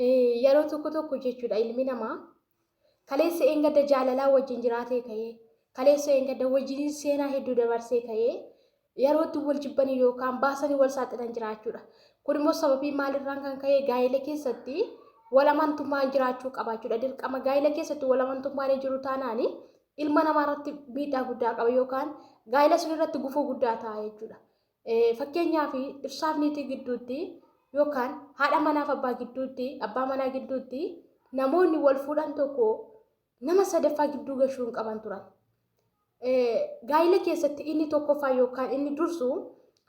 yeroo tokko jechuudha ilmi namaa kaleessa eengadda jaalalaa wajjin jiraatee ka'ee kaleessa eengadda wajjin seenaa hedduu dabarsee ka'ee yerootti wal jibbanii yookaan baasanii wal saaxilan jiraachuudha. Kun immoo sababii maalirraan kan ka'e gaa'ela keessatti wal amantummaan jiraachuu qabaachuudha. Dirqama gaa'ela keessatti wal amantummaan jiru taanaan ilma namaa irratti miidhaa guddaa qaba yookaan gaa'ela sun irratti gufuu guddaa ta'a jechuudha. Fakkeenyaaf dhirsaaf niitii gidduutti yookaan haadha manaaf abbaa gidduutti abbaa manaa gidduutti namoonni wal fuudhan tokko nama sadaffaa gidduu gashuu hin qaban turan. Gaa'ela keessatti inni tokkoffaa yookaan inni dursu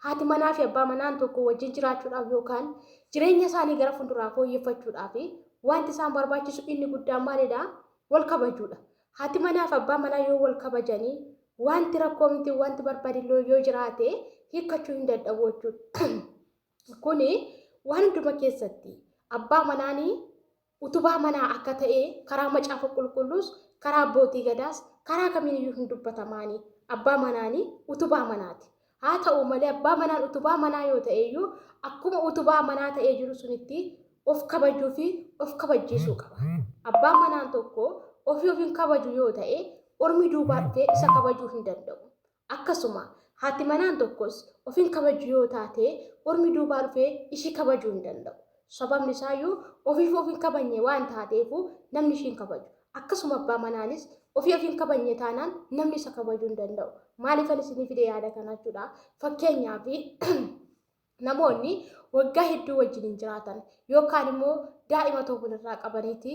haati manaa fi abbaa manaan tokko wajjin jiraachuudhaaf yookaan jireenya isaanii gara fuulduraa fooyyeffachuudhaaf wanti isaan barbaachisu inni guddaan maalidha? Wal kabajuudha. Haati manaa fi abbaa manaa yoo wal kabajanii wanti rakkoo miti wanti barbaadillee yoo jiraate hiikkachuu hin dadhabu jechuudha. Kuni waan hunduma keessatti abbaa manaanii utubaa manaa akka ta'e karaa macaafa qulqulluus karaa abbootii gadaas karaa kamiiniyyuu hin dubbatamaanii abbaa manaanii utubaa manaati. Haa ta'u malee abbaa manaan utubaa manaa yoo ta'eyyuu akkuma utubaa manaa ta'ee jiru sunitti of kabajuu fi of kabachiisuu qaba. Abbaa manaan tokko ofiin kabaju yoo ta'e ormi duubaa dhufee isa kabajuu hin danda'u. Akkasuma haati manaan tokkos ofiin kabaju yoo taate ormi duubaa dhufee ishii kabajuu hin danda'u. Sababni isaayyuu ofiin kabanye waan taateef namni ishiin kabaju. Akkasuma abbaa manaanis ofiin kabanye taanaan namni isa kabajuu hin danda'u. Maaliifan isinii fide yaada kanaachuudha? Fakkeenyaaf namoonni waggaa hedduu wajjin jiraatan yookaan immoo daa'ima tokko irraa qabaniiti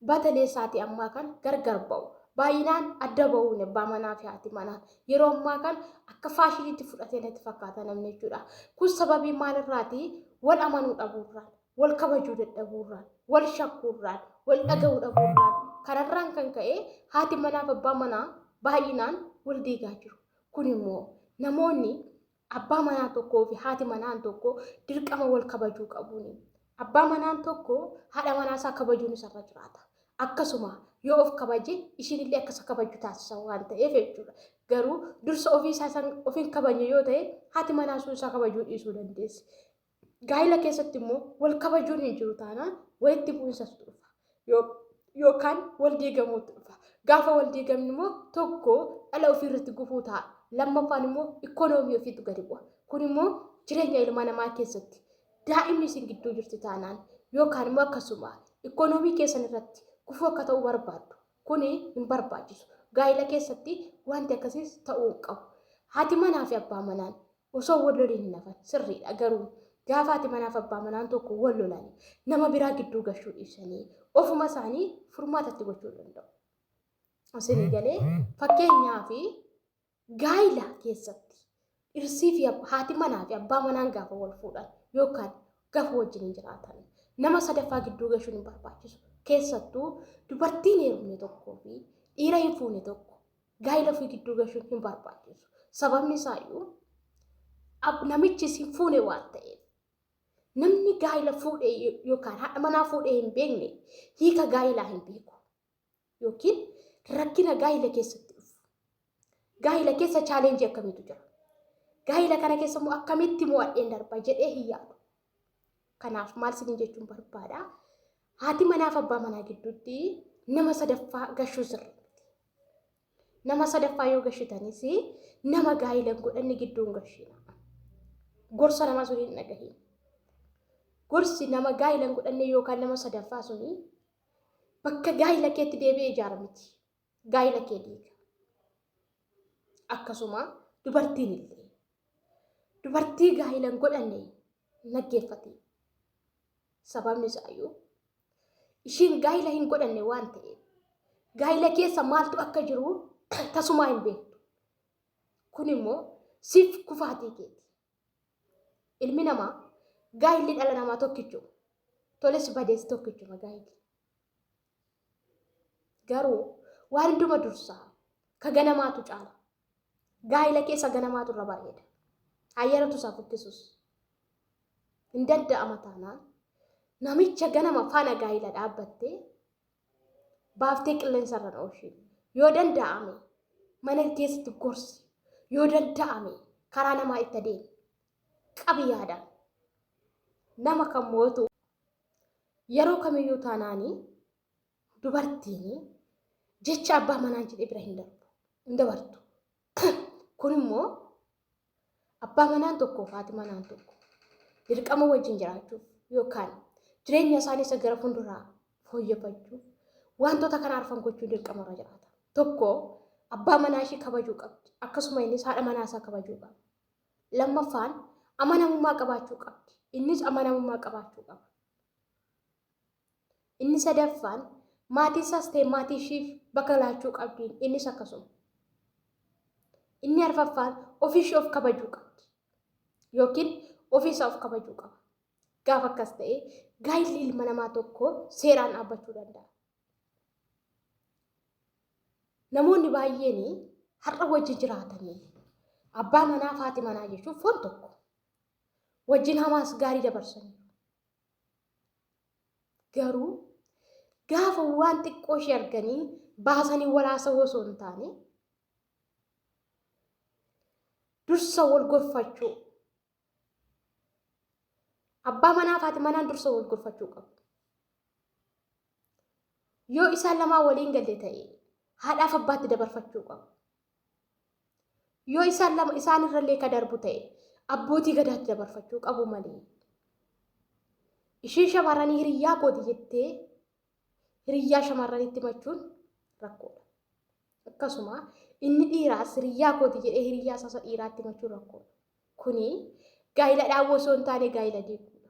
bataleessaatii ammaa kan gargar ba'u. Baay'inaan adda ba'uun abbaa manaa fi haati manaa yeroo ammaa kan akka faashiniitti fudhatee natti fakkaata namni jechuudha. Kun sababii maalirraati? Wal amanuu dhabuurraan, wal kabajuu dadhabuurraan, wal shakkuurraan, wal dhaga'uu dhabuurraan kanarraan kan ka'e haati manaa fi abbaa manaa baay'inaan wal diigaa jiru. Kun immoo namoonni abbaa manaa tokkoo fi haati manaan tokko dirqama wal kabajuu qabuuni. Abbaa manaan tokko haadha manaa isaa kabajuun isarra jiraata. Akkasuma yoo of kabaje ishiinillee akkasa kabaju taasisa waan ta'eef jechuudha. Garuu dursa ofiin kabanye yoo ta'e haati manaa sun isaa kabajuu dhiisuu dandeessi. Gaa'ela keessatti immoo wal kabajuun hin jiru taanaan walitti bu'iinsatu dhufa yookaan wal diigamuutu dhufa. Gaafa wal diigamni immoo tokko dhala ofiirratti gufuu ta'a. Lammaffaan immoo ikoonoomii ofiitu gadi bu'a. Kun immoo jireenya ilma namaa keessatti daa'imni isin gidduu jirti taanaan yookaan immoo akkasuma ikoonoomii keessan irratti gufuu akka ta'u barbaaddu. Kuni hin barbaachisu. Gaa'ela keessatti wanti akkasiis ta'uu hin qabu. Haati manaa fi abbaa manaan osoo wal loliin hin hafan sirriidha. Garuu gaafa haati manaa fi abbaa manaan tokko wal lolan nama biraa gidduu gashuu dhiisanii ofuma isaanii furmaatatti gochuu danda'u. Isinii galee fakkeenyaaf gaa'ela keessatti dhirsii fi haati manaa fi abbaa manaan gaafa wal fuudhan yookaan gaafa wajjin jiraatan nama sadaffaa gidduu gashuun hin barbaachisu. Keessattuu dubartiin heerumne tokkoo fi dhiira hin fuune tokko gaa'ela ofii gidduu gashuun hin barbaachisu. Sababni isaayyuu namichi isin fuune waan ta'eef namni gaa'ela fuudhee yookaan haadha manaa fuudhee hin beekne hiika gaa'elaa hin beeku yookiin rakkina gaa'ela keessatti dhufu. Gaa'ela keessa chaalenjii akkamiitu jira? Gaa'ela kana keessa immoo akkamitti mo'adheen darba jedhee hin yaadu. Kanaaf maal isin jechuun barbaada? Haati manaa fi abbaa manaa gidduutti nama sadaffaa gashuu sirriitti. Nama sadaffaa yoo gashitanis nama gaa'ela godhanni gidduun gashina. Gorsa nama suni hin dhagahin. Gorsi nama gaa'ela godhanne yookaan nama sadaffaa suni bakka gaa'ela keetti deebi'ee ijaaramti. Gaa'ela kee diiga. Akkasuma dubartiin illee dubartii gaa'ela godhanne naggeeffate. Sababni isaayyuu ishiin gaa'ela hin godhanne waan ta'eef gaa'ela keessa maaltu akka jiru tasumaa hin beektu. Kun immoo siif kufaatii keeti. Ilmi namaa gaa'elli dhala namaa tokkichu toles badeessi tokkichuma gaa'elli. Garuu waan hunduma dursaa ka ganamaatu caala. Gaa'ela keessa ganamaatu irra baay'eedha. Ayyaratu isaa fokkisus. Hin danda'ama taanaan namicha ganama faana gaa'ela dhaabbattee baaftee qilleensa irra oolchii. Yoo danda'ame mana keessatti gorsi. Yoo danda'ame karaa namaa itti adeemi. Qabi yaadaan nama kan mootu yeroo kamiyyuu taanaanii dubartiin jecha abbaa manaan jedhee bira hin dabartu. Kun immoo abbaa manaan tokkoo fi haati manaan tokko dirqama wajjin jiraachuuf yookaan jireenya isaanii isa gara fuulduraa fooyyeffachuuf wantoota kana arfan gochuu dirqama irra jiraata. Tokko abbaa manaa ishee kabajuu qabdi. Akkasuma innis haadha manaa isaa kabajuu qaba. Lammaffaan amanamummaa qabaachuu qabdi. Innis amanamummaa qabaachuu qaba. Inni sadaffaan maatii isaas ta'e maatii isheef bakka laachuu qabdi. Innis akkasuma. Inni arfaffaan ofii ishee of kabajuu qabdi. Yookiin ofii isaa of kabajuu qaba. Gaafa akkas ta'e gaa'illi ilma namaa tokko seeraan dhaabbachuu danda'a. Namoonni baay'een har'a wajjin jiraatanii abbaa manaa fi haati manaa jechuun foon tokko wajjin hamaas gaarii dabarsanii garuu gaafa waan xiqqoo ishee arganii baasanii walaasa osoo hin taane dursa wal gorfachuu abbaa manaa fi haati manaan dursa wal gorfachuu qabu. Yoo isaan lamaa waliin galle ta'e haadhaaf abbaatti dabarfachuu qabu. Yoo isaan lama isaan irrallee ka darbu ta'e abbootii gadaatti dabarfachuu qabu malee. Ishee shamarranii hiriyyaa kooti jettee hiriyyaa shamarraniitti machuun rakkoodha. Akkasuma inni dhiiraas hiriyyaa kooti jedhee hiriyyaa isa dhiiraatti machuun rakkoodha. Kuni gaa'ila dhaabuu osoo hin taane gaa'ila deeguudha.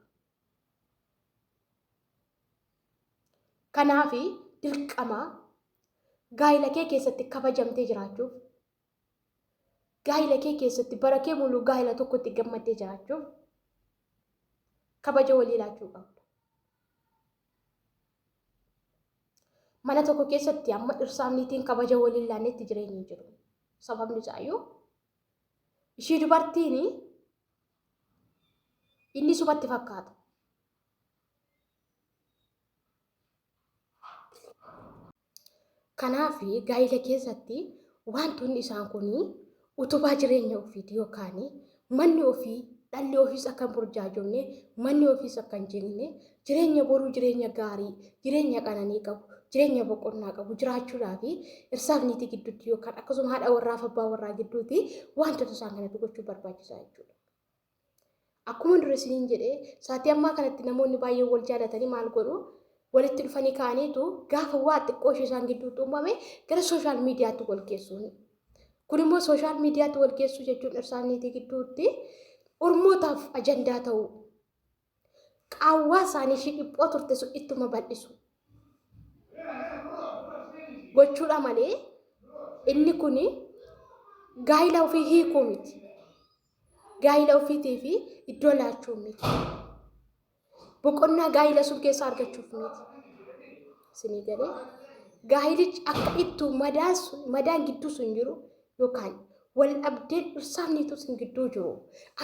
Kanaaf dirqama gaa'ila kee keessatti kabajamtee jiraachuuf gaa'ila kee keessatti bara kee muluu gaa'ila tokkotti gammaddee jiraachuuf kabaja walii laachuu qabdu. Mana tokko keessatti amma dhirsaaf niitiin kabaja walii laannetti jireenyi jiru. Sababni isaayyuu ishii dubartiin inni subatti fakkaata. Kanaaf gaa'ila keessatti wantoonni isaan kun utubaa jireenya ofiiti yookaan manni ofii dhalli ofiis akka hin burjaajofne manni ofiis akka hin jenne jireenya boruu jireenya gaarii jireenya qananii qabu jireenya boqonnaa qabu jiraachuudhaaf dhirsaaf niitii gidduutti yookaan akkasuma haadha warraa fi abbaa warraa gidduutti wantoota isaan kanatti gochuu barbaachisaa jechuudha. Akkuma dura isiniin jedhee saatii ammaa kanatti namoonni baay'een wal jaalatanii maal godhu walitti dhufanii kaaniitu gaafa waa xiqqoo ishee isaan gidduutti uumame gara sooshaal miidiyaatti wal geessuuni. Kun immoo sooshaal miidiyaatti wal geessuu jechuun dhirsaaf niitii gidduutti ormootaaf ajandaa ta'uu qaawwaa isaanii ishee dhiphoo turte sun ittuma bal'isu gochuudha malee inni kun gaa'ila ofii hiikuu miti. Gaa'ila ofiitii fi iddoo laachuu miti. Boqonnaa gaa'ila sun keessaa argachuuf miti. Isinii galee gaa'ilichi akka ittuu madaan gidduu sun jiru yookaan wal dhabdeen dhirsaaf niituu sun gidduu jiru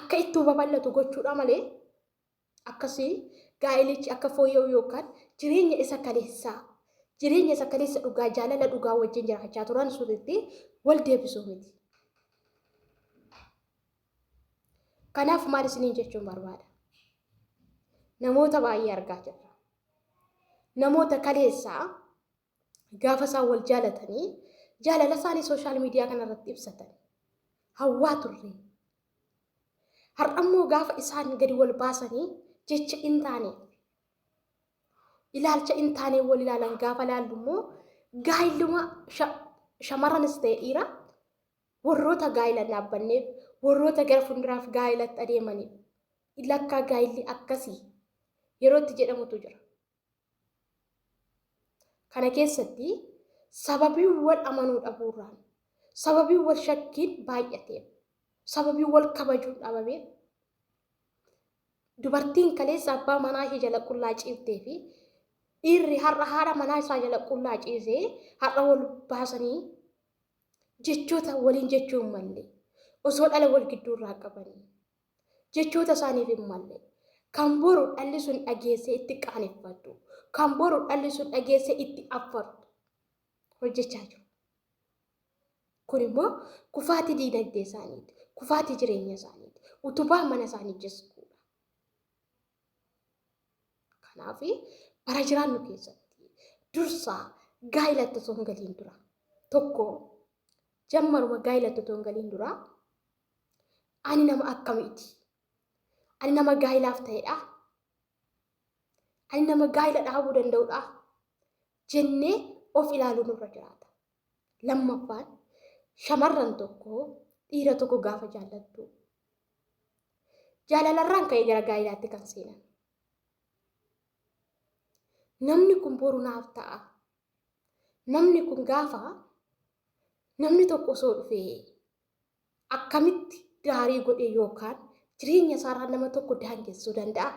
akka ittuu babal'atu gochuudha malee akkasii gaa'ilichi akka fooyya'u yookaan jireenya isa kaleessa dhugaa jaalala dhugaa wajjin jiraachaa turan sunitti wal deebisuu miti. Kanaaf maal isiniin jechuun barbaada? Namoota baay'ee argaa jirra. Namoota kaleessaa gaafa isaan wal jaalatanii jaalala isaanii sooshaal miidiyaa kanarratti ibsatan hawwaa turre. Har'ammoo gaafa isaan gadi wal baasanii jecha hin taane ilaalcha hin taane wal ilaalan gaafa ilaallu immoo gaa'iluma shamarranis ta'e dhiira warroota gaa'ila dhaabbanneef warroota gara fuulduraaf gaa'ilatti adeemaniif ilakkaa gaa'illi akkasii yerootti jedhamutu jira. Kana keessatti sababii wal amanuu dhabuurraan sababii wal shakkiin baay'ateef sababii wal kabajuun dhabameef dubartiin kaleessa abbaa manaa ishee jala qullaa ciiftee fi dhiirri har'a haadha manaa isaa jala qullaa ciisee har'a wal baasanii jechoota waliin jechuun malee osoo dhala wal gidduurraa qabanii jechoota isaaniif hin malle kan boru dhalli sun dhageessee itti qaaneffatu kan boru dhalli sun dhageessee itti affartu hojjechaa jiru. Kun immoo kufaatii diinagdee isaaniiti, kufaatii jireenya isaaniiti, utubaa mana isaanii jiskuudha. Kanaaf bara jiraannu keessatti dursaa gaa'ilatti osoo hin galiin dura tokko jammaruma gaa'ilatti osoo hin galiin dura ani nama akkamiiti? Ani nama gaa'ilaaf ta'edha. Ani nama gaa'ila dhaabuu danda'udha jennee of ilaaluu nurra jiraata. Lammaffaan shamarran tokko dhiira tokko gaafa jaallattu jaalalarraan ka'ee gara gaa'ilaatti kan seenan. Namni kun boru naaf ta'a. Namni kun gaafa namni tokko osoo dhufee akkamitti gaarii godhee yookaan jireenya isaarraa nama tokko daangessuu danda'a.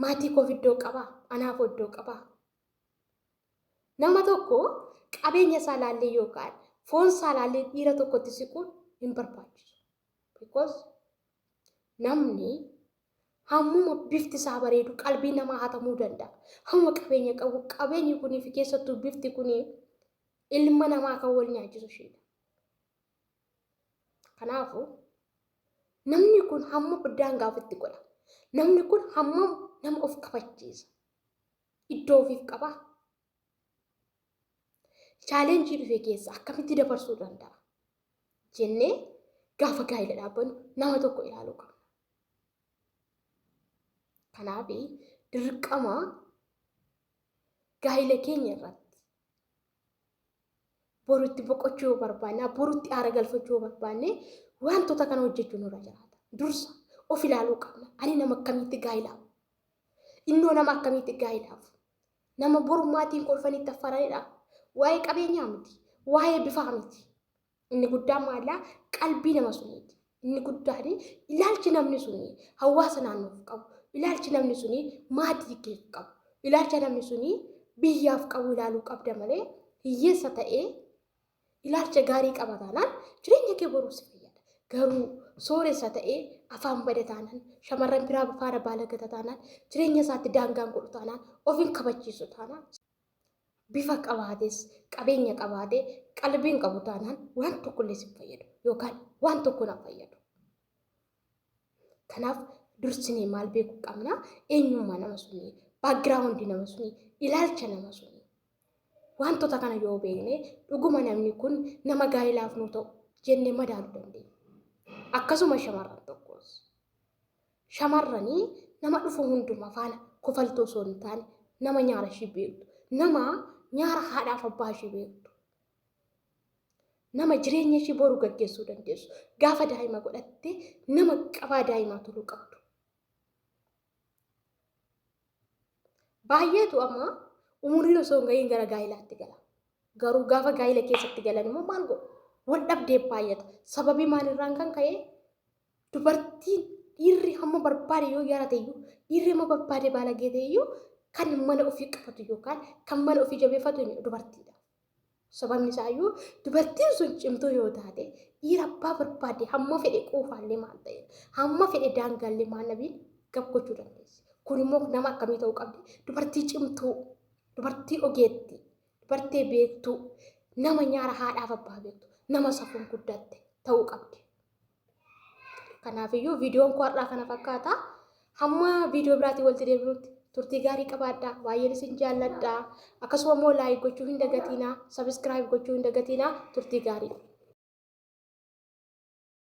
Maatii koof iddoo qaba, anaaf iddoo qaba. Nama tokko qabeenya isaa laallee yookaan foon isaa laallee dhiira tokkotti siquun hin barbaachisu. Because namni hammuma bifti isaa bareedu qalbii namaa hatamuu danda'a. Hamma qabeenya qabu qabeenyi kunii fi keessattuu bifti kunii ilma namaa kan wal nyaachisu isheedha. Kanaafuu namni kun hamma daangaa ofitti godha. Namni kun hamma nama of kabachiisa. Iddoo ofiif qaba. Chaalenjii dhufe keessa akkamitti dabarsuu danda'a jennee gaafa gaa'ila dhaabbannu nama tokko ilaaluu qabna. Kanaaf dirqama gaa'ila keenya irratti borutti boqochuu barbaanne, borutti aara galfachuu barbaanne wantoota kana hojjechuu nurra jiraata. Dursa of ilaaluu qabna. Ani nama akkamitti gaa'ilaaf? Innoo nama akkamitti gaa'ilaaf? Nama boru maatiin kolfanitti affaranidha. Waa'ee qabeenyaa miti, waa'ee bifaa miti. Inni guddaan maallaa qalbii nama suniiti. Inni guddaan ilaalchi namni suni hawaasa naannoof qabu, ilaalchi namni suni maatii keef qabu, ilaalcha namni suni biyyaaf qabu ilaaluu qabda malee hiyyeessa ta'ee ilaalcha gaarii qaba taanaan jireenya kee boruuf si fayyada. Garuu sooressa ta'ee afaan bada taanaan shamarran biraa faana baalagata taanaan jireenya isaatti daangaan godhu taanaan ofiin kabachiisu taanaan bifa qabaates qabeenya qabaatee qalbiin qabu taanaan waan tokkollee si fayyadu yookaan waan tokko na fayyadu. Kanaaf dursinee maal beekuu qabna? Eenyummaa nama sunii, baagiraawundi nama sunii, ilaalcha nama sunii. Wantoota kana yoo beekne dhuguma namni kun nama gaa'ilaaf nu ta'u jennee madaaluu dandeenya. Akkasuma shamarran tokkos. Shamarranii nama dhufu hunduma faana kofaltoo osoo hin taane nama nyaara ishii beektu, nama nyaara haadhaaf abbaa ishii beektu, nama jireenya ishii boru gaggeessuu dandeessu, gaafa daa'ima godhatte nama qabaa daa'imaa toluu qabdu. Baay'eetu amma umuriin osoo hin ga'iin gara gaa'ilaatti gala. Garuu gaafa gaa'ila keessatti galan immoo maal godhu? Wal dhabdee baay'ata. Sababii maalirraan kan ka'e dubartiin dhiirri hamma barbaade yoo yaadate iyyuu dhiirri hamma barbaade baalagee ta'e iyyuu kan mana ofii qabatu yookaan kan mana ofii jabeeffatu dubartiidha. Sababni isaa iyyuu dubartiin sun cimtuu yoo taate dhiira abbaa barbaade hamma fedhe quufaallee maal ta'e hamma fedhe daangaallee maal nabiin gab gochuu dandeessi. Kun immoo nama akkamii ta'uu qabdi? Dubartii cimtuu, dubartii ogeetti, dubartii beektuu, nama nyaara haadhaaf abbaa beektu, nama safuun guddatte ta'uu qabdi. Kanaafiyyuu viidiyoon koo har'aa kana fakkaata. Hamma viidiyoo biraatiin walitti deebinutti turtii gaarii qabaadhaa. Baay'een isin jaalladhaa. Akkasuma immoo laayik gochuu hin dagatinaa, sabiskiraayib gochuu hin dagatinaa. Turtii gaarii.